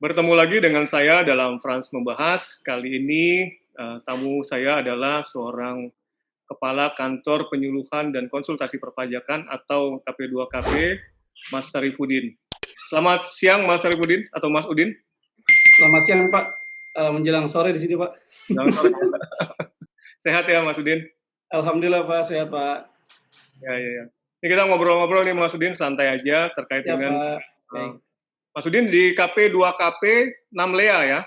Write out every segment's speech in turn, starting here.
Bertemu lagi dengan saya dalam Frans Membahas. Kali ini tamu saya adalah seorang Kepala Kantor Penyuluhan dan Konsultasi Perpajakan atau KP2KP, Mas Sarifudin. Selamat siang Mas Sarifudin atau Mas Udin. Selamat siang Pak, menjelang sore di sini Pak. Selamat sore. Sehat ya Mas Udin? Alhamdulillah Pak, sehat Pak. Ya. Ini kita ngobrol-ngobrol nih Mas Udin, santai aja terkait Ya dengan Pak. Baik. Mas Udin di KP2KP Namlea ya?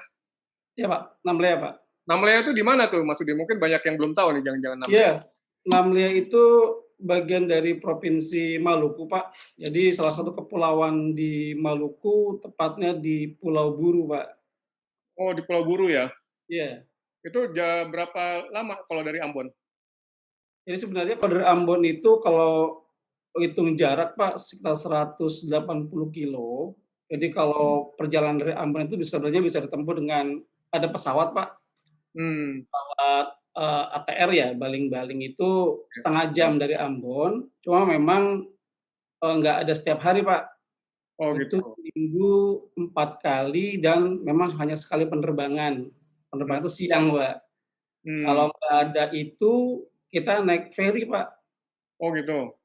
Ya Pak, Namlea Pak. Namlea itu di mana tuh Mas Udin? Mungkin banyak yang belum tahu nih jangan-jangan Namlea. Iya, Namlea itu bagian dari Provinsi Maluku Pak. Jadi salah satu kepulauan di Maluku, tepatnya di Pulau Buru Pak. Oh di Pulau Buru ya? Iya. Itu berapa lama kalau dari Ambon? Jadi sebenarnya kalau dari Ambon itu kalau hitung jarak Pak sekitar 180 kilo. Jadi kalau perjalanan dari Ambon itu sebenarnya bisa ditempuh dengan ada pesawat Pak. Pesawat, ATR ya, baling-baling itu setengah jam dari Ambon, cuma memang, nggak ada setiap hari, Pak. Oh Itu gitu. seminggu 4 kali dan memang hanya sekali penerbangan. Penerbangan itu siang, Pak. Kalau nggak ada itu, kita naik feri, Pak. Oh gitu.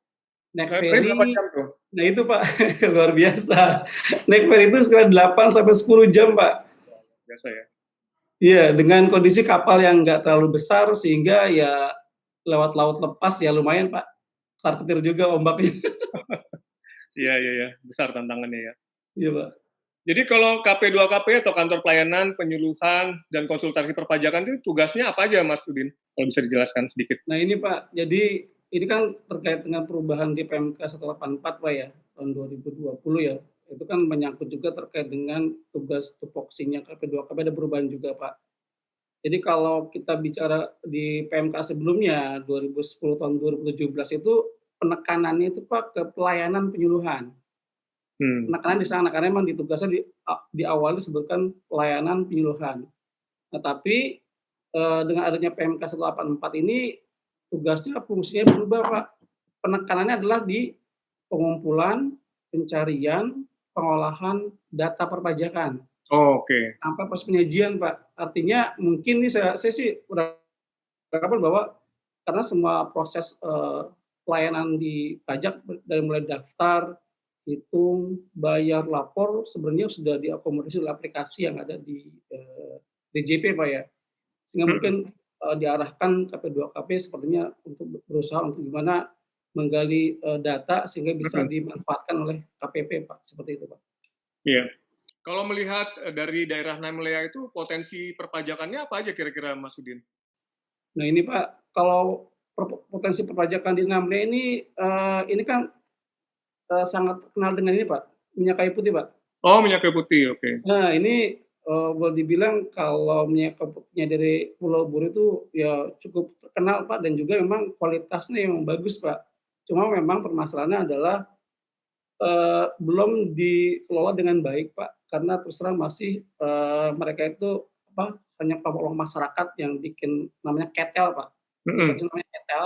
Naik Ferry berapa feri jam tuh? nah itu, Pak, luar biasa. Naik feri itu sekitar 8 sampai 10 jam, Pak. Biasa ya? Iya, dengan kondisi kapal yang nggak terlalu besar sehingga ya lewat laut lepas ya lumayan, Pak. Ketar-ketir juga ombaknya. Iya. Besar tantangannya ya. Iya, Pak. Jadi kalau KP2KP atau Kantor Pelayanan, Penyuluhan, dan Konsultasi Perpajakan itu tugasnya apa aja Mas Udin? Kalau bisa dijelaskan sedikit. Nah ini Pak, jadi ini kan terkait dengan perubahan di PMK 184 Pak ya, tahun 2020 ya. Itu kan menyangkut juga terkait dengan tugas tupoksinya KP2KP ada perubahan juga Pak. Jadi kalau kita bicara di PMK sebelumnya 2010 tahun 2017 itu penekanannya itu Pak ke pelayanan penyuluhan. Penekanan di sana karena memang di tugasnya di awal disebutkan pelayanan penyuluhan. Nah tapi, dengan adanya PMK 184 ini tugasnya fungsinya berubah Pak. Penekanannya adalah di pengumpulan, pencarian, pengolahan data perpajakan. Oh, oke. Sampai proses penyajian Pak. Artinya mungkin nih saya sih beranggapan bahwa karena semua proses, pelayanan di pajak dari mulai daftar, hitung, bayar, lapor sebenarnya sudah diakomodasi oleh aplikasi yang ada di, DJP Pak ya. Sehingga mungkin, diarahkan KP2KP sepertinya untuk berusaha untuk gimana menggali, data sehingga bisa dimanfaatkan oleh KPP Pak, seperti itu Pak. Iya. Kalau melihat dari daerah Namlea itu potensi perpajakannya apa aja kira-kira Mas Udin? Nah ini Pak, kalau potensi perpajakan di Namlea ini kan, sangat terkenal dengan ini Pak, minyak kayu putih Pak. Oh, minyak kayu putih, oke. Nah ini, boleh dibilang kalau minyak kayu putihnya dari Pulau Buru itu ya cukup terkenal Pak dan juga memang kualitasnya yang bagus Pak. Cuma memang permasalahannya adalah, belum dikelola dengan baik Pak, karena terus terang masih, mereka itu apa, hanya kelompok masyarakat yang bikin namanya ketel Pak. Jadi Mhm. kecil namanya ketel,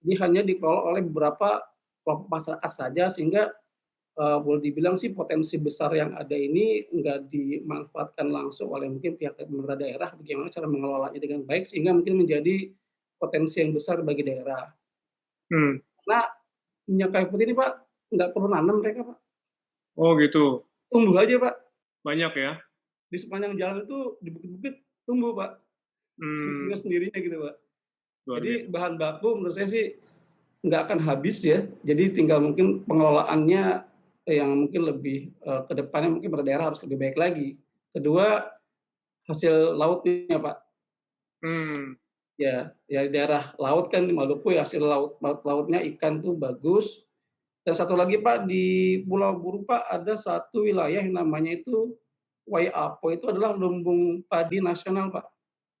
dia hanya dikelola oleh beberapa kelompok masyarakat saja sehingga, boleh dibilang sih potensi besar yang ada ini nggak dimanfaatkan langsung oleh mungkin pihak pemerintah daerah, bagaimana cara mengelolanya dengan baik sehingga mungkin menjadi potensi yang besar bagi daerah. Mmm. Karena minyak kayu putih ini Pak, nggak perlu nanam mereka Pak, Oh gitu. tumbuh aja Pak, Banyak ya? di sepanjang jalan itu di bukit-bukit tumbuh Pak, dengan Mmm. sendirinya gitu Pak. Luar Jadi biasa. bahan baku menurut saya sih nggak akan habis ya, jadi tinggal mungkin pengelolaannya yang mungkin lebih, ke depannya mungkin pemerintah daerah harus lebih baik lagi. Kedua, hasil lautnya, Pak. Mmm. Ya di daerah laut kan di Maluku ya hasil lautnya ikan tuh bagus. Dan satu lagi, Pak, di Pulau Buru, Pak, ada satu wilayah yang namanya itu Waiapo, itu adalah lumbung padi nasional, Pak.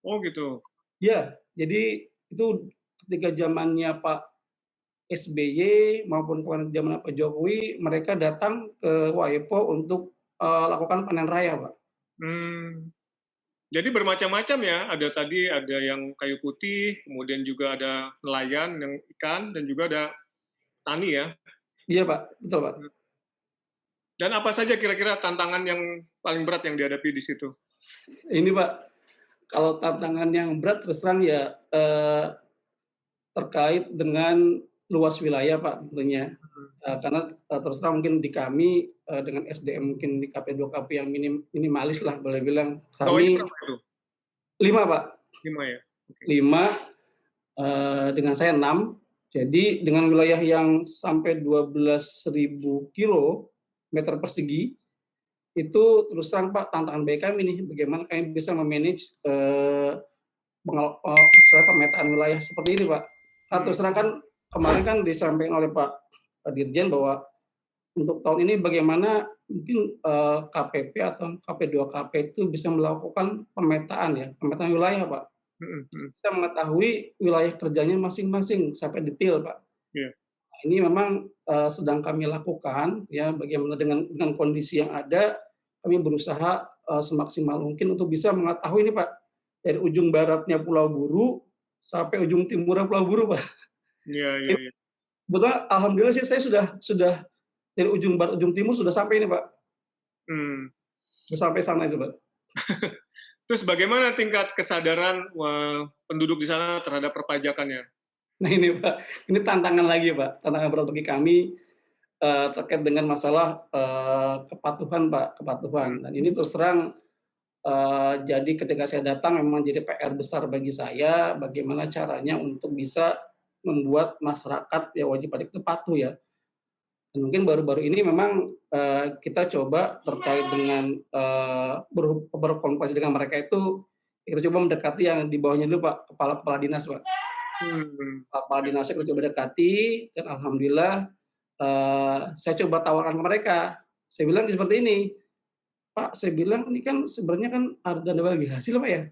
Oh gitu. Ya, jadi itu ketika zamannya Pak SBY maupun kemarin zamannya Pak Jokowi, mereka datang ke Waipo untuk, lakukan panen raya, Pak. Mmm. Jadi bermacam-macam ya, ada yang kayu putih, kemudian juga ada nelayan yang ikan, dan juga ada tani ya? Iya, Pak, betul, Pak. Dan apa saja kira-kira tantangan yang paling berat yang dihadapi di situ? Ini Pak, kalau tantangan yang berat terus terang ya terkait dengan luas wilayah Pak tentunya. Karena terus terang mungkin di kami dengan SDM mungkin di KP2KP yang minimalis lah boleh bilang. Pegawainya Kami berapa itu? 5 Pak, 5 ya? Oke. 5 dengan saya 6. Jadi dengan wilayah yang sampai 12.000 kilometer persegi, itu terus terang Pak tantangan bagi kami nih, bagaimana kami bisa me-manage pemetaan wilayah seperti ini Pak. Terus terang kan kemarin kan disampaikan oleh Pak Dirjen bahwa untuk tahun ini bagaimana mungkin KPP atau KP2KP itu bisa melakukan pemetaan wilayah Pak. Kita mengetahui wilayah kerjanya masing-masing sampai detail Pak. Iya. Nah, ini memang sedang kami lakukan ya, bagaimana dengan kondisi yang ada, kami berusaha semaksimal mungkin untuk bisa mengetahui ini Pak, dari ujung baratnya Pulau Buru sampai ujung timurnya Pulau Buru Pak. Iya iya iya. Kebetulan alhamdulillah sih saya sudah dari ujung barat ujung timur sudah sampai ini Pak. Sudah sampai sana itu Pak. Terus bagaimana tingkat kesadaran penduduk di sana terhadap perpajakannya? Nah ini Pak, ini tantangan lagi Pak, tantangan berat bagi kami terkait dengan masalah kepatuhan Pak, kepatuhan. Dan ini terus terang jadi ketika saya datang memang jadi PR besar bagi saya, bagaimana caranya untuk bisa membuat masyarakat ya wajib pajak itu patuh ya. Dan mungkin baru-baru ini memang kita coba terkait dengan berkomunikasi dengan mereka itu, kita coba mendekati yang di bawahnya dulu Pak, kepala dinas Pak. Kepala dinasnya kita coba dekati, dan alhamdulillah saya coba tawarkan ke mereka. Saya bilang seperti ini, Pak, saya bilang ini kan sebenarnya kan ada dana bagi hasil Pak ya?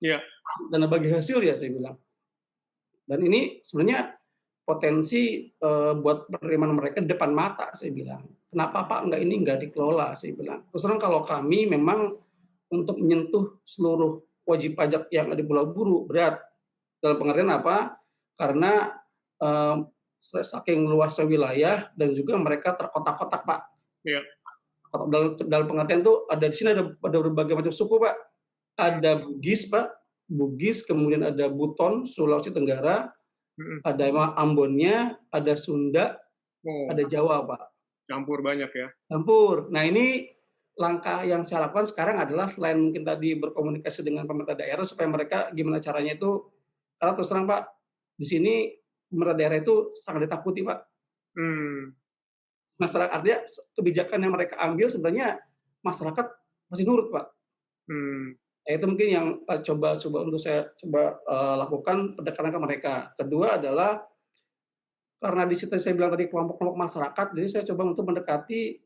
Iya. Dana bagi hasil ya saya bilang. Dan ini sebenarnya potensi buat penerimaan mereka depan mata saya bilang. Kenapa Pak ini nggak dikelola saya bilang. Terus terang kalau kami memang untuk menyentuh seluruh wajib pajak yang ada di Pulau Buru berat. Dalam pengertian apa? Karena saking luasnya wilayah dan juga mereka terkotak-kotak Pak. Iya. Dalam pengertian tuh ada di sini ada berbagai macam suku Pak. Ada Bugis Pak, Bugis, kemudian ada Buton, Sulawesi Tenggara, ada Ambonnya, ada Sunda, ada Jawa Pak. Campur banyak ya. Campur. Nah ini langkah yang saya lakukan sekarang adalah selain mungkin tadi berkomunikasi dengan pemerintah daerah supaya mereka gimana caranya itu, karena terus terang Pak, di sini pemerintah daerah itu sangat ditakuti Pak. Masyarakat artinya kebijakan yang mereka ambil sebenarnya masyarakat masih nurut Pak. Nah, itu mungkin yang coba untuk saya lakukan pendekatan ke mereka. Kedua adalah karena di situ saya bilang tadi kelompok-kelompok masyarakat, jadi saya coba untuk mendekati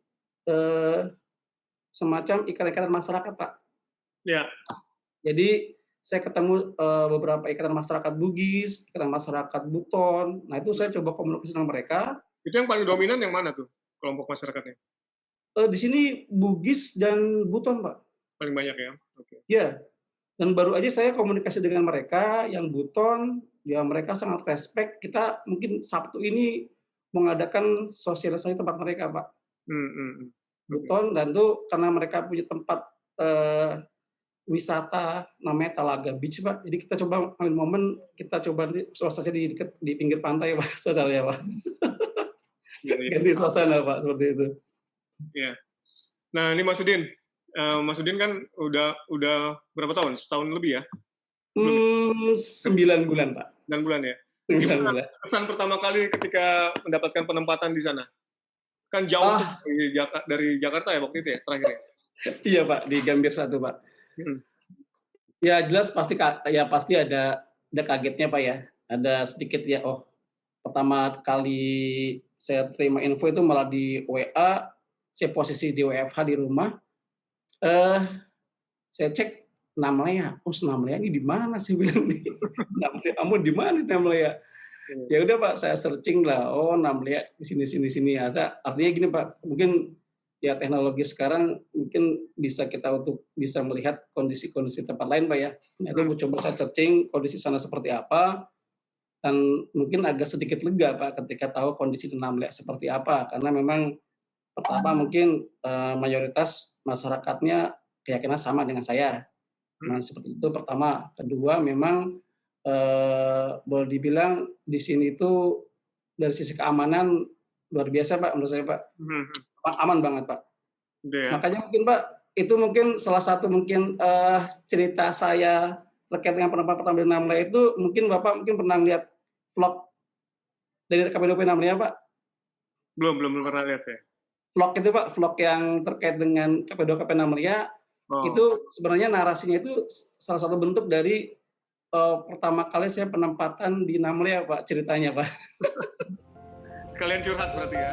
semacam ikatan-ikatan masyarakat Pak. Ya. Jadi saya ketemu beberapa ikatan masyarakat Bugis, ikatan masyarakat Buton. Nah itu saya coba komunikasi dengan mereka. Itu yang paling dominan yang mana tuh kelompok masyarakatnya? Di sini Bugis dan Buton Pak. Paling banyak ya? Oke. Ya, dan baru aja saya komunikasi dengan mereka yang Buton, ya mereka sangat respect. Kita mungkin Sabtu ini mengadakan sosialisasi tempat mereka Pak. Buton, dan tuh karena mereka punya tempat wisata namanya Talaga Beach Pak. Jadi kita coba ambil momen, kita coba sosialisasi di pinggir pantai Pak, saudara Pak. Ganti suasana Pak, seperti itu. Iya. Nah ini Mas Udin kan udah berapa tahun? Setahun lebih ya? 9 bulan Pak. 9 bulan ya? 9 bulan. Kesan pertama kali ketika mendapatkan penempatan di sana? Kan jauh dari Jakarta ya waktu itu ya, terakhir ya? Iya Pak, di Gambir 1 Pak. Ya jelas pasti ada kagetnya Pak ya. Ada sedikit ya, pertama kali saya terima info itu malah di WA, saya posisi di WFH di rumah. Saya cek Namlaya, Namlaya ini di mana sih bilang nih? Namlaya, di mana Namlaya? Ya udah Pak, saya searching lah. Namlaya di sini ada. Artinya gini Pak, mungkin ya teknologi sekarang mungkin bisa kita untuk bisa melihat kondisi-kondisi tempat lain Pak ya. Nah, itu coba saya searching kondisi sana seperti apa, dan mungkin agak sedikit lega Pak ketika tahu kondisi di Namlaya seperti apa, karena memang Pertama mungkin, mayoritas masyarakatnya keyakinan sama dengan saya. Hmm, Nah, seperti itu pertama. Kedua memang, boleh dibilang di sini itu dari sisi keamanan luar biasa, Pak, menurut saya, Pak. mhm mhm. Aman banget, Pak. Gitu ya? Makanya mungkin, Pak, itu mungkin salah satu mungkin, cerita saya terkait dengan penemuan pertama di Namlia itu mungkin Bapak mungkin pernah lihat vlog dari KPDP Namlia, Pak. Belum pernah lihat saya. Vlog itu, Pak, vlog yang terkait dengan KP2KP Namlia, Oh, itu sebenarnya narasinya itu salah satu bentuk dari, pertama kali saya penempatan di Namlia, Pak, ceritanya, Pak. sekalian curhat berarti ya?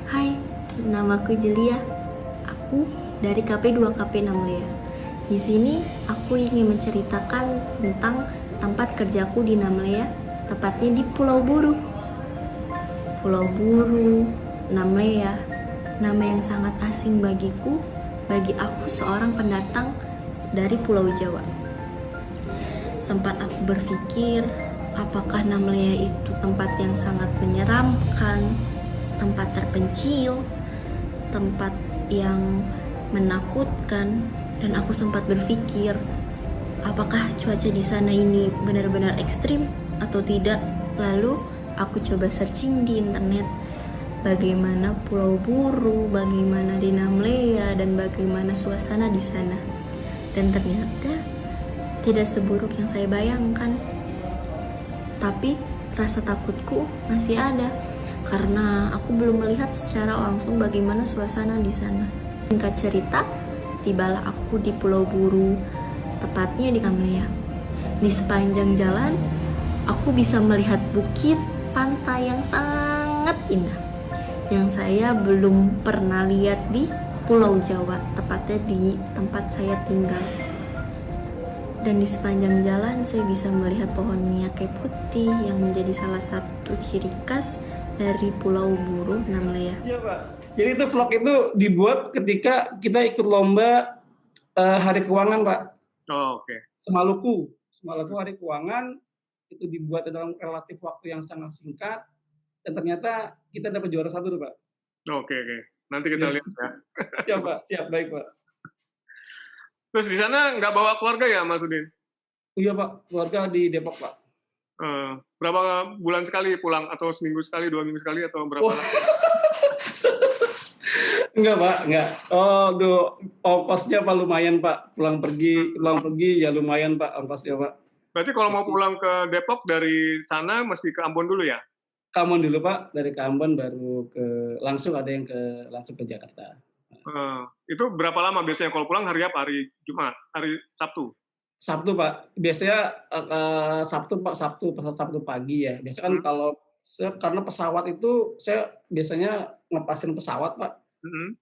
Hai, namaku Jelia. Aku dari KP2KP Namlia. Di sini aku ingin menceritakan tentang tempat kerjaku di Namlia, tepatnya di Pulau Buru. Pulau Buru, Namlia, nama yang sangat asing bagiku, bagi aku seorang pendatang dari Pulau Jawa. Sempat aku berpikir, apakah Namlia itu tempat yang sangat menyeramkan, tempat terpencil, tempat yang menakutkan, dan aku sempat berpikir, apakah cuaca di sana ini benar-benar ekstrim atau tidak? Lalu aku coba searching di internet bagaimana Pulau Buru, bagaimana di Namlea, dan bagaimana suasana di sana. Dan ternyata tidak seburuk yang saya bayangkan. Tapi rasa takutku masih ada karena aku belum melihat secara langsung bagaimana suasana di sana. Singkat cerita, tibalah aku di Pulau Buru, tepatnya di Namlea. Di sepanjang jalan, aku bisa melihat bukit pantai yang sangat indah, yang saya belum pernah lihat di Pulau Jawa, tepatnya di tempat saya tinggal. Dan di sepanjang jalan saya bisa melihat pohon miyake putih yang menjadi salah satu ciri khas dari Pulau Buru Namlea. Iya, Pak. Jadi itu vlog itu dibuat ketika kita ikut lomba, Hari Keuangan, Pak, Oh, oke. Semaluku. Semaluku Hari Keuangan, itu dibuat dalam relatif waktu yang sangat singkat, dan ternyata kita dapat juara 1 tuh, Pak. Oke. Nanti kita Iya. lihat ya. Siap, Pak, siap, baik, Pak. Terus di sana nggak bawa keluarga ya, Mas Udin? Iya, Pak, keluarga di Depok, Pak. Berapa bulan sekali pulang? Atau seminggu sekali, 2 minggu sekali, atau berapa Wah, lama? enggak, Pak, enggak. Ongkosnya Pak lumayan, Pak. Pulang pergi ya lumayan, Pak, ongkosnya, Pak. Berarti kalau mau pulang ke Depok dari sana mesti ke Ambon dulu ya? Ke Ambon dulu, Pak, dari ke Ambon baru langsung ada yang langsung ke Jakarta. Itu berapa lama biasanya kalau pulang, hari apa? Hari Jumat? Hari Sabtu? Sabtu, Pak. Biasanya, Sabtu, Pak, Sabtu pagi ya. Biasanya kan Hmm, kalau saya karena pesawat itu saya biasanya ngepasin pesawat, Pak. mhm.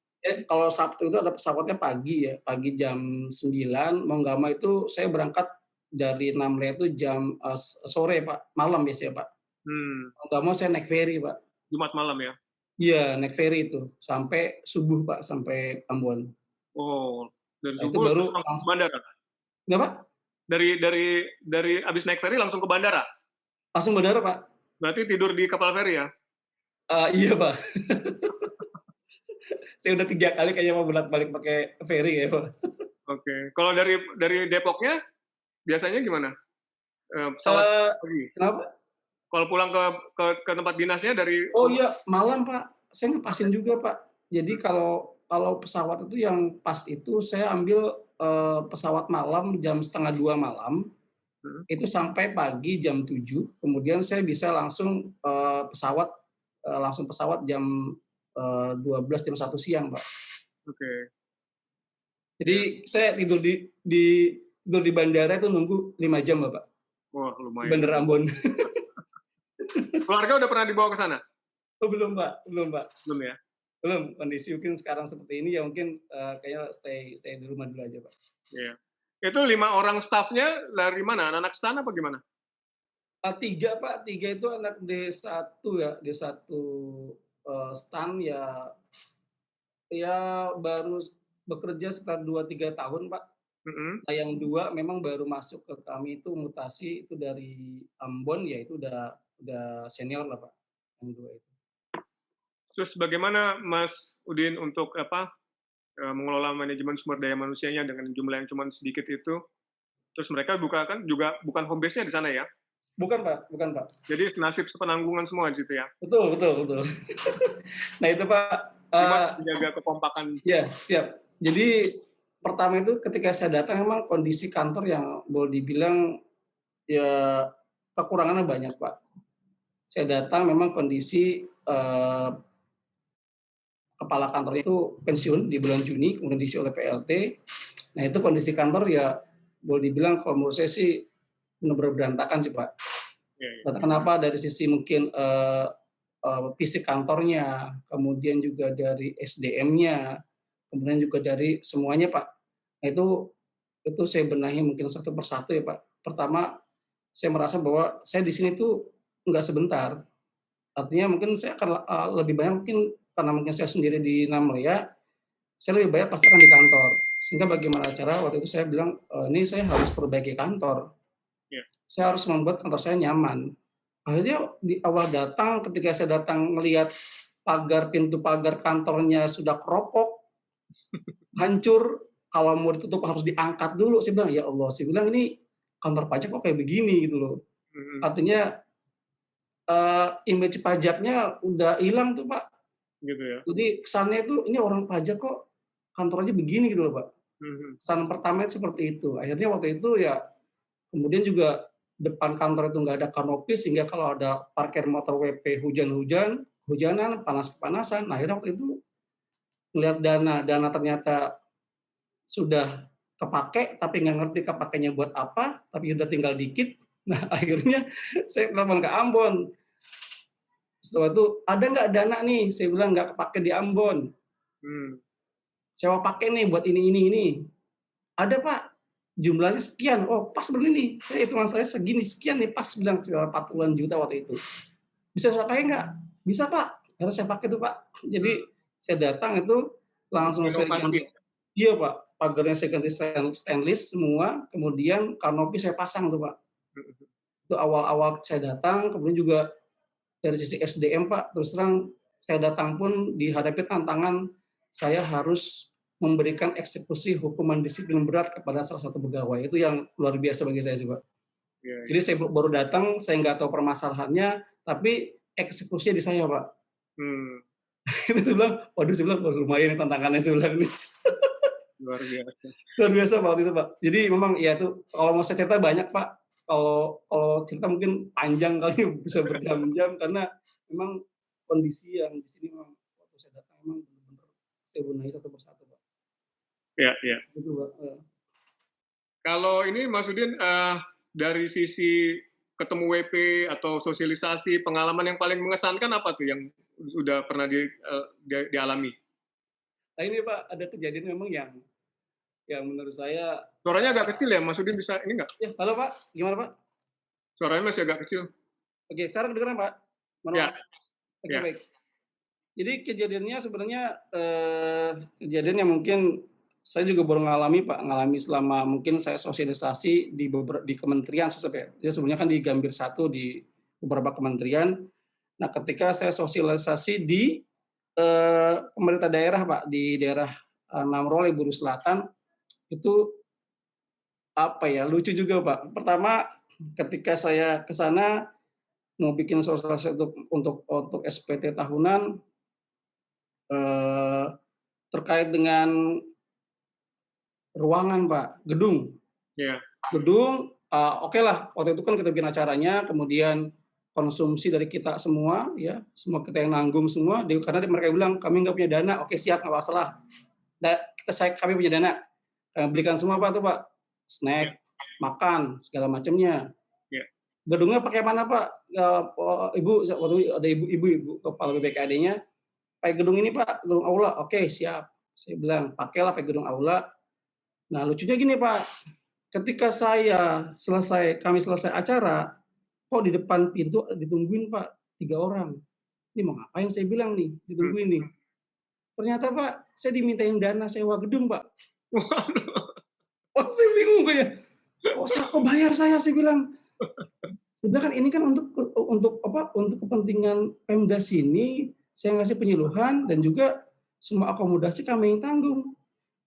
Kalau Sabtu itu ada pesawatnya pagi ya, pagi jam 9, mau nggak mau itu saya berangkat dari Namrea itu jam, sore, Pak, malam biasanya, Pak. Hmm, Mau nggak mau saya naik ferry, Pak. Jumat malam ya? Iya, naik ferry itu, sampai subuh, Pak, sampai Ambon. Oh, dari Nah, itu subuh terus baru langsung ke bandara? kenapa? Dari abis naik ferry langsung ke bandara? Langsung bandara, Pak. Berarti tidur di kapal ferry ya? Iya, Pak. Saya udah 3 kali kayaknya mau bolak-balik pakai ferry ya, Pak. Oke. Kalau dari Depoknya biasanya gimana? Pesawat Eee, pergi? kenapa? Kalau pulang ke tempat dinasnya dari Oh rumah? iya, malam, Pak. Saya ngepasin juga, Pak. Jadi kalau kalau pesawat itu yang pas itu saya ambil, pesawat malam jam 1:30 malam, Mhm, itu sampai pagi jam 7, kemudian saya bisa langsung, langsung pesawat jam 12, jam 1 siang, Pak. oke. Ya. Jadi saya tidur di bandara itu nunggu 5 jam, Pak, Wah, di lumayan. Bandara Ambon. Keluarga udah pernah dibawa ke sana? Oh, belum, Pak, belum, Pak. Belum ya? Belum, kondisi mungkin sekarang seperti ini ya mungkin, kayaknya stay di rumah dulu aja, Pak. Iya. Itu 5 orang staff-nya dari mana? Anak-anak stan apa gimana? 3, Pak, 3 itu anak D1 ya, D1, stan ya, Ya baru bekerja sekitar 2-3 tahun, Pak. Mhm. Nah, yang 2 memang baru masuk ke kami itu mutasi itu dari Ambon, ya itu udah senior lah, Pak, yang 2 itu. Terus bagaimana Mas Udin untuk apa, mengelola manajemen sumber daya manusianya dengan jumlah yang cuman sedikit itu? Terus mereka juga bukan home base-nya di sana ya? Bukan, Pak, bukan, Pak. Jadi nasib sepenanggungan semua di situ ya? Betul, betul, betul. Nah itu, Pak, Gimana menjaga kekompakan? iya, siap. Jadi pertama itu ketika saya datang memang kondisi kantor yang boleh dibilang ya kekurangannya banyak, Pak. Saya datang memang kondisi, kepala kantor itu pensiun di bulan Juni, kemudian diisi oleh PLT. Nah itu kondisi kantor ya boleh dibilang kalau menurut saya sih benar-benar berantakan sih, Pak. Ya, ya. Berantakan apa, dari sisi mungkin, fisik kantornya, kemudian juga dari SDM-nya, kemudian juga dari semuanya, Pak. Nah itu saya benahi mungkin satu persatu ya, Pak. Pertama, saya merasa bahwa saya di sini tuh nggak sebentar. Artinya mungkin saya akan, lebih banyak mungkin karena mungkin saya sendiri di Namlea, saya lebih banyak pasti akan di kantor. Sehingga bagaimana cara waktu itu saya bilang, "Ini saya harus perbaiki kantor. Ya. Saya harus membuat kantor saya nyaman." Akhirnya di awal datang, ketika saya datang melihat pintu pagar kantornya sudah keropok, hancur, kalau mau ditutup harus diangkat dulu. Saya bilang, "Ya Allah," saya bilang, "ini kantor pajak kok kayak begini?" Gitu loh. Mhm. Artinya, image pajaknya udah hilang tuh, Pak. Gitu ya? Jadi kesannya itu, ini orang pajak kok kantor aja begini gitu loh, Pak. Mhm. Kesan pertama itu seperti itu. Akhirnya waktu itu ya kemudian juga depan kantor itu nggak ada kanopi sehingga kalau ada parkir motor WP hujanan, panas-kepanasan. Nah, akhirnya waktu itu melihat dana ternyata sudah kepake, tapi nggak ngerti kepakainya buat apa, tapi udah tinggal dikit. Nah, akhirnya saya telepon ke Ambon. Setelah itu, "Ada nggak dana nih?" Saya bilang, "Nggak kepake di Ambon. Mmm. Sewa pakai nih buat ini." "Ada, Pak, jumlahnya sekian." "Oh, pas bener nih, hitungan saya segini, sekian nih, pas." Bilang sekitar 40-an juta waktu itu. "Bisa saya pakai nggak?" "Bisa, Pak." Akhirnya saya pakai tuh, Pak. Jadi Mmm. saya datang itu Untuk langsung saya renovasi. ganti, iya, Pak, pagarnya saya ganti stainless semua, kemudian kanopi saya pasang tuh, Pak. Mhm. Itu awal-awal saya datang, kemudian juga dari sisi SDM, Pak, terus terang saya datang pun dihadapi tantangan saya harus memberikan eksekusi hukuman disiplin berat kepada salah satu pegawai. Itu yang luar biasa bagi saya sih, Pak. Iya, Jadi iya. saya baru datang, saya nggak tahu permasalahannya, tapi eksekusinya di saya, Pak. Mmm. Saya bilang, waduh, saya bilang, "Wah, lumayan nih tantangannya," saya bilang nih. Luar biasa. Luar biasa Pak waktu itu, Pak. Jadi memang ya itu kalau mau saya cerita banyak, Pak. Kalau kalau cerita mungkin panjang kali bisa berjam-jam karena memang kondisi yang di sini memang waktu saya datang memang benar-benar saya benahi satu persatu, Pak. Iya, iya. Gitu, Pak, Kalau ini Mas Udin, dari sisi ketemu WP atau sosialisasi, pengalaman yang paling mengesankan apa tuh yang udah pernah dialami? Nah ini Pak, ada kejadian memang yang menurut saya, Suaranya agak kecil ya, Mas Udin bisa ini nggak? ya halo Pak, gimana Pak? Suaranya masih agak kecil. Oke, sekarang kedengeran Pak? Mohon Ya, maaf. Oke, ya. baik. Jadi kejadiannya sebenarnya, kejadian yang mungkin saya juga baru ngalami selama mungkin saya sosialisasi di kementerian ya. Jadi sebelumnya kan di Gambir 1 di beberapa kementerian. Nah, ketika saya sosialisasi di, pemerintah daerah, Pak, di daerah, Namrole, Buru Selatan, itu apa ya, lucu juga, Pak. Pertama, ketika saya ke sana mau bikin sosialisasi untuk SPT tahunan, eee, terkait dengan ruangan, Pak, gedung. Iya. Gedung, okelah waktu itu kan kita bikin acaranya, kemudian konsumsi dari kita semua ya, semua kita yang nanggung semua, karena mereka bilang, "Kami nggak punya dana." Oke, siap, nggak masalah. Kami punya dana, belikan semua, Pak, tuh, Pak, Iya. snack, makan, segala macamnya. Iya. Gedungnya pakai mana, Pak? Ibu waktu itu ada ibu kepala BPKD-nya, "Pakai gedung ini, Pak, gedung aula." "Oke, siap." Saya bilang, "Pakailah pakai gedung aula." Nah, lucunya gini, Pak, ketika kami selesai acara, kok di depan pintu ditungguin, Pak, 3 orang. "Ini mau ngapain?" saya bilang nih, Mmm. ditungguin nih. Ternyata Pak, saya dimintain dana sewa gedung Pak. Waduh. Oh saya bingung Pak ya, kok bayar saya bilang. Udah kan ini kan untuk apa, untuk kepentingan Pemda sini, saya ngasih penyuluhan dan juga semua akomodasi kami yang tanggung.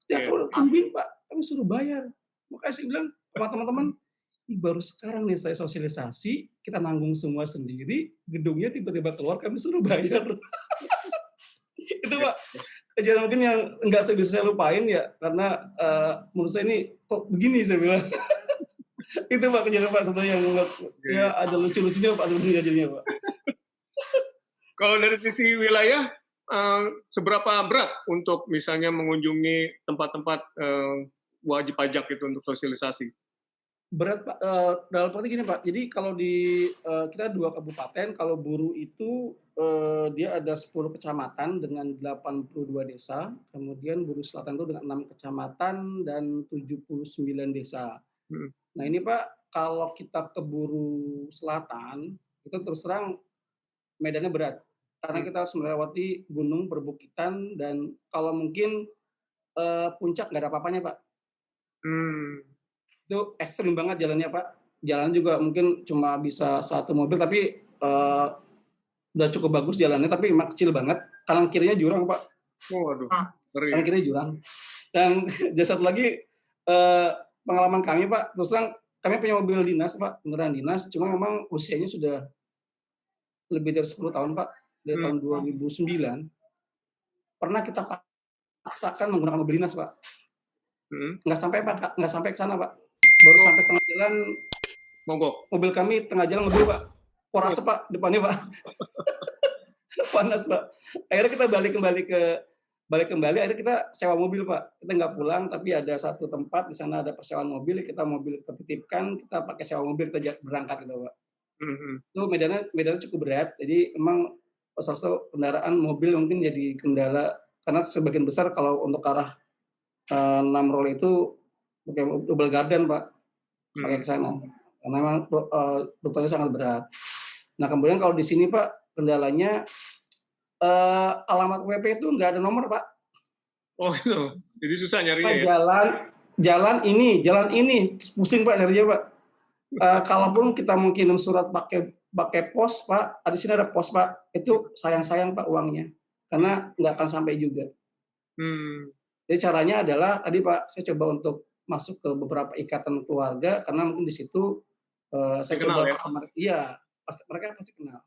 Ya Iya. kalau tungguin Pak, kami suruh bayar. Makanya saya bilang sama teman-teman, "Ih baru sekarang nih saya sosialisasi, kita nanggung semua sendiri, gedungnya tiba-tiba keluar kami suruh bayar." Itu Pak, kejadian mungkin yang enggak bisa saya lupain ya, karena, menurut saya ini, "Kok begini?" saya bilang. Itu Pak kejadian Pak sebenarnya yang menurut ya Oke. ada lucu-lucunya Pak sebenarnya jadinya Pak. Kalau dari sisi wilayah, seberapa berat untuk misalnya mengunjungi tempat-tempat, wajib pajak itu untuk sosialisasi? Berat Pak, dalam arti gini Pak, jadi kalau kita 2 kabupaten, kalau Buru itu, dia ada 10 kecamatan dengan 82 desa, kemudian Buru Selatan itu dengan 6 kecamatan dan 79 desa. Mhm. Nah ini Pak, kalau kita ke Buru Selatan, itu terus terang medannya berat, karena Mmm. kita harus melewati gunung, perbukitan, dan kalau mungkin, puncak nggak ada apa-apanya Pak. Mmm. Itu ekstrim banget jalannya, Pak. Jalan juga mungkin cuma bisa 1 mobil, tapi, udah cukup bagus jalannya, tapi emang kecil banget. Kanan kirinya jurang, Pak. Waduh, ngeri Kanan ya? kirinya jurang. Dan dan satu lagi, eee, pengalaman kami, Pak, terus terang kami punya mobil dinas, Pak, kendaraan dinas, cuma memang usianya sudah lebih dari 10 tahun, Pak. Dari Mmm. tahun 2009, pernah kita paksakan menggunakan mobil dinas, Pak. Mhm. Nggak sampai, Pak, nggak sampai ke sana, Pak. Baru Oh, sampai setengah jalan, mogok? mobil kami tengah jalan ngebul, Pak. Kok Wah. asap, Pak, depannya, Pak. Panas, Pak. Akhirnya kita balik kembali akhirnya kita sewa mobil, Pak. Kita nggak pulang, tapi ada satu tempat di sana ada persewaan mobil, kita mobil ketitipkan, kita pakai sewa mobil, kita berangkat gitu, Pak. Mhm, mhm. Itu medannya medannya cukup berat, jadi emang salah satu kendaraan mobil mungkin jadi kendala, karena sebagian besar kalau untuk arah, 6 rol itu pakai double gardan, Pak, pakai Mhm. ke sana. Karena memang rutenya sangat berat. Nah, kemudian kalau di sini, Pak, kendalanya alamat WP itu nggak ada nomor, Pak. Oh itu, jadi susah nyarinya Pak, ya? jalan ini, terus pusing Pak nyarinya Pak. Kalaupun kita mau kirim surat pakai pakai pos Pak, di sini ada pos Pak, itu sayang-sayang Pak uangnya, Mmm. karena nggak akan sampai juga. Mmm. Jadi caranya adalah tadi Pak, saya coba untuk masuk ke beberapa ikatan keluarga, karena mungkin di situ, saya Dikenal coba ya? iya, mereka pasti kenal.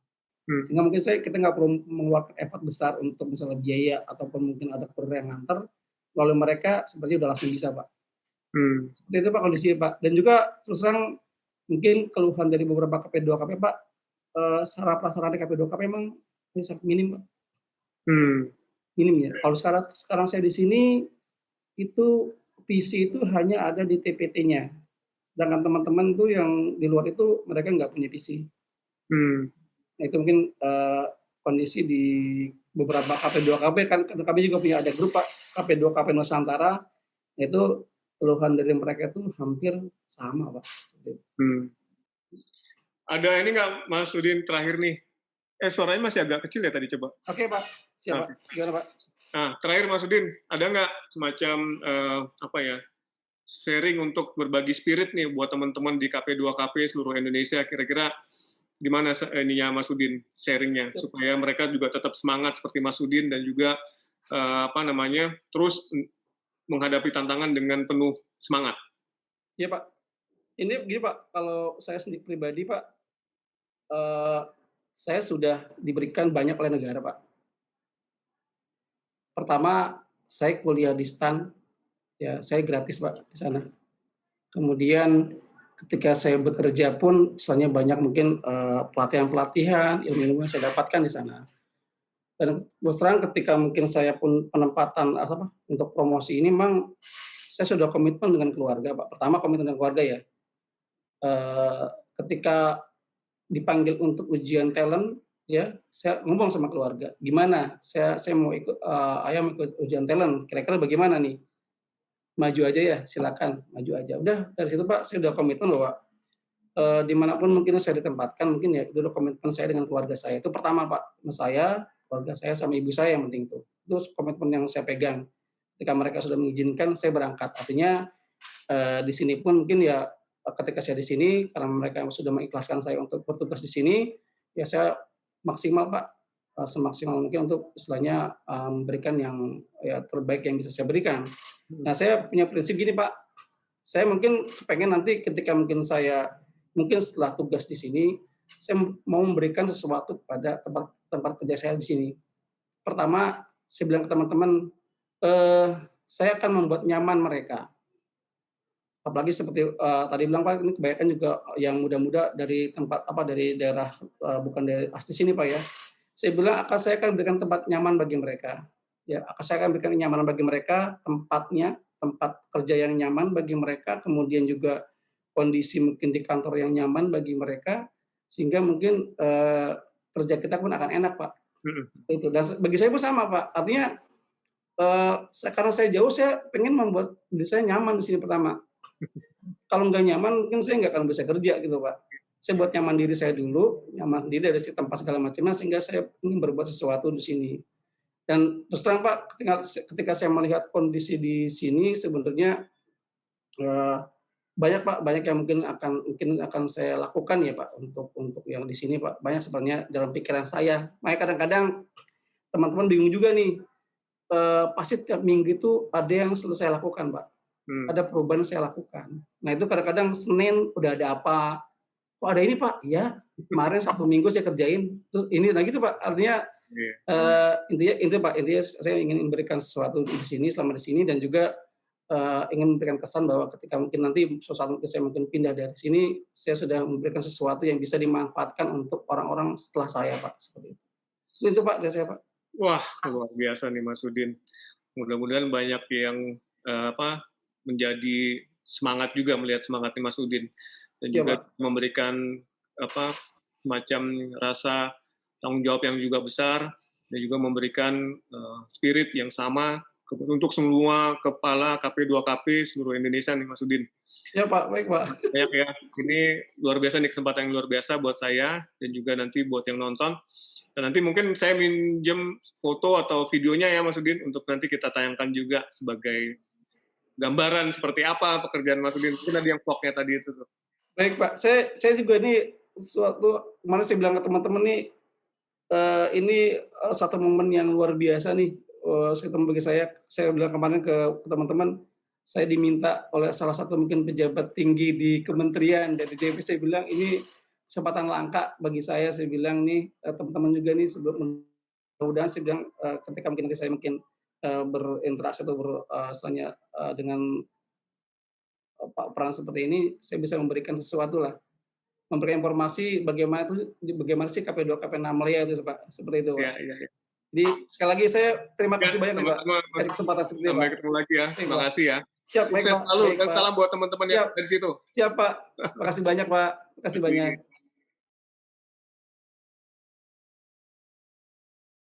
Mmm. Sehingga mungkin kita nggak perlu mengeluarkan effort besar untuk misalnya biaya ataupun mungkin ada kurir yang nganter, lalu mereka sepertinya udah langsung bisa, Pak. Mmm. Seperti itu, Pak, kondisinya, Pak. Dan juga terus terang mungkin keluhan dari beberapa KP2KP, Pak, sarana prasarana di KP2KP memang sangat minim, Pak, Mmm. minim ya. Kalau sekarang sekarang saya di sini, itu PC itu hanya ada di TPT-nya, sedangkan teman-teman tuh yang di luar itu mereka nggak punya PC. Mmm. Nah, itu mungkin, kondisi di beberapa KP2KP kan kami juga punya ada grup, Pak, KP2KP Nusantara, itu keluhan dari mereka itu hampir sama, Pak, seperti itu. Mmm. Ada ini nggak Mas Udin terakhir nih, suaranya masih agak kecil ya tadi coba? Oke, Pak, siap, Pak. Oke. Gimana, Pak? Nah, terakhir Mas Udin, ada nggak semacam, apa ya, sharing untuk berbagi spirit nih buat teman-teman di KP2KP seluruh Indonesia, kira-kira gimana ininya Mas Udin, sharing-nya, supaya mereka juga tetap semangat seperti Mas Udin dan juga, apa namanya, terus menghadapi tantangan dengan penuh semangat? Iya, Pak. Ini begini, Pak, kalau saya sendiri pribadi, Pak, eee, saya sudah diberikan banyak oleh negara, Pak. Pertama, saya kuliah di STAN, ya, saya gratis, Pak, di sana. Kemudian ketika saya bekerja pun misalnya banyak mungkin, pelatihan-pelatihan, ilmu-ilmu yang saya dapatkan di sana. Dan terus terang ketika mungkin saya pun penempatan untuk promosi ini memang saya sudah komitmen dengan keluarga, Pak. Pertama komitmen dengan keluarga ya, eee, ketika dipanggil untuk ujian talent, ya, saya ngomong sama keluarga, "Gimana? Saya mau ikut, ayah mau ikut ujian talent, kira-kira bagaimana nih? Maju aja ya? Silakan, maju aja." Udah dari situ, Pak, saya udah komitmen bahwa, di manapun mungkin saya ditempatkan, mungkin ya itu udah komitmen saya dengan keluarga saya. Itu pertama, Pak, sama saya, keluarga saya, sama ibu saya yang penting itu Itu komitmen yang saya pegang. Ketika mereka sudah mengizinkan, saya berangkat. Artinya di sini pun mungkin ya ketika saya di sini karena mereka sudah mengikhlaskan saya untuk bertugas di sini, ya saya maksimal Pak, semaksimal mungkin untuk istilahnya memberikan yang ya terbaik yang bisa saya berikan. Nah saya punya prinsip gini Pak, saya mungkin pengen nanti ketika mungkin setelah tugas di sini, saya mau memberikan sesuatu kepada tempat kerja saya di sini. Pertama, saya bilang ke teman-teman, saya akan membuat nyaman mereka. Apalagi seperti tadi bilang Pak, ini kebanyakan juga yang muda-muda dari dari daerah bukan dari asli sini Pak ya. Saya akan berikan tempat nyaman bagi mereka. Ya, saya akan berikan nyaman bagi mereka, tempat kerja yang nyaman bagi mereka, kemudian juga kondisi mungkin di kantor yang nyaman bagi mereka, sehingga mungkin kerja kita pun akan enak Pak. Itu. Dan bagi saya pun sama Pak. Artinya karena saya jauh, saya pengen membuat diri saya nyaman di sini pertama. Kalau nggak nyaman, mungkin saya nggak akan bisa kerja gitu Pak. Saya buat nyaman diri saya dulu, nyaman diri dari tempat segala macamnya, sehingga saya ingin berbuat sesuatu di sini. Dan terus terang Pak, ketika saya melihat kondisi di sini, sebenarnya banyak yang mungkin akan saya lakukan ya Pak untuk yang di sini Pak. Banyak sebenarnya dalam pikiran saya. Makanya kadang-kadang teman-teman bingung juga nih. Pasti tiap minggu itu ada yang selalu saya lakukan Pak. Ada perubahan yang saya lakukan. Nah itu kadang-kadang Senin udah ada apa? Kok ada ini Pak? Iya, kemarin Sabtu Minggu saya kerjain. Tuh, ini nah gitu Pak. Artinya intinya saya ingin memberikan sesuatu di sini selama di sini dan juga ingin memberikan kesan bahwa ketika mungkin nanti suatu saat saya mungkin pindah dari sini, saya sudah memberikan sesuatu yang bisa dimanfaatkan untuk orang-orang setelah saya Pak. Seperti itu. Itu Pak dari saya Pak. Wah, luar biasa nih Mas Udin. Mudah-mudahan banyak yang menjadi semangat juga melihat semangatnya Mas Udin dan juga memberikan semacam rasa tanggung jawab yang juga besar dan juga memberikan spirit yang sama untuk semua kepala KP2KP seluruh Indonesia nih Mas Udin. Ya Pak, baik Pak. Banyak ya. Ini luar biasa nih, kesempatan yang luar biasa buat saya dan juga nanti buat yang nonton. Dan nanti mungkin saya minjem foto atau videonya ya Mas Udin untuk nanti kita tayangkan juga sebagai gambaran seperti apa pekerjaan Mas Udin. Mungkin ada yang vlognya tadi itu. Baik Pak, saya juga ini kemarin saya bilang ke teman-teman nih, ini satu momen yang luar biasa nih. Bagi saya bilang kemarin ke teman-teman, saya diminta oleh salah satu mungkin pejabat tinggi di kementerian dari JP, saya bilang ini kesempatan langka bagi saya bilang nih teman-teman juga nih sebelum mudah-mudahan saya bilang ketika mungkin nanti saya berinteraksi atau dengan peran seperti ini, saya bisa memberikan sesuatu lah, memberikan informasi bagaimana sih KP2KP Namlea itu Pak, seperti itu Pak. Ya. Jadi sekali lagi saya terima kasih banyak Pak atas kesempatan seperti ini. Sampai ketemu lagi ya. Terima kasih ya. Siap Pak. Dan salam buat teman-teman yang dari situ. Siap Pak. Makasih banyak Pak. Makasih banyak.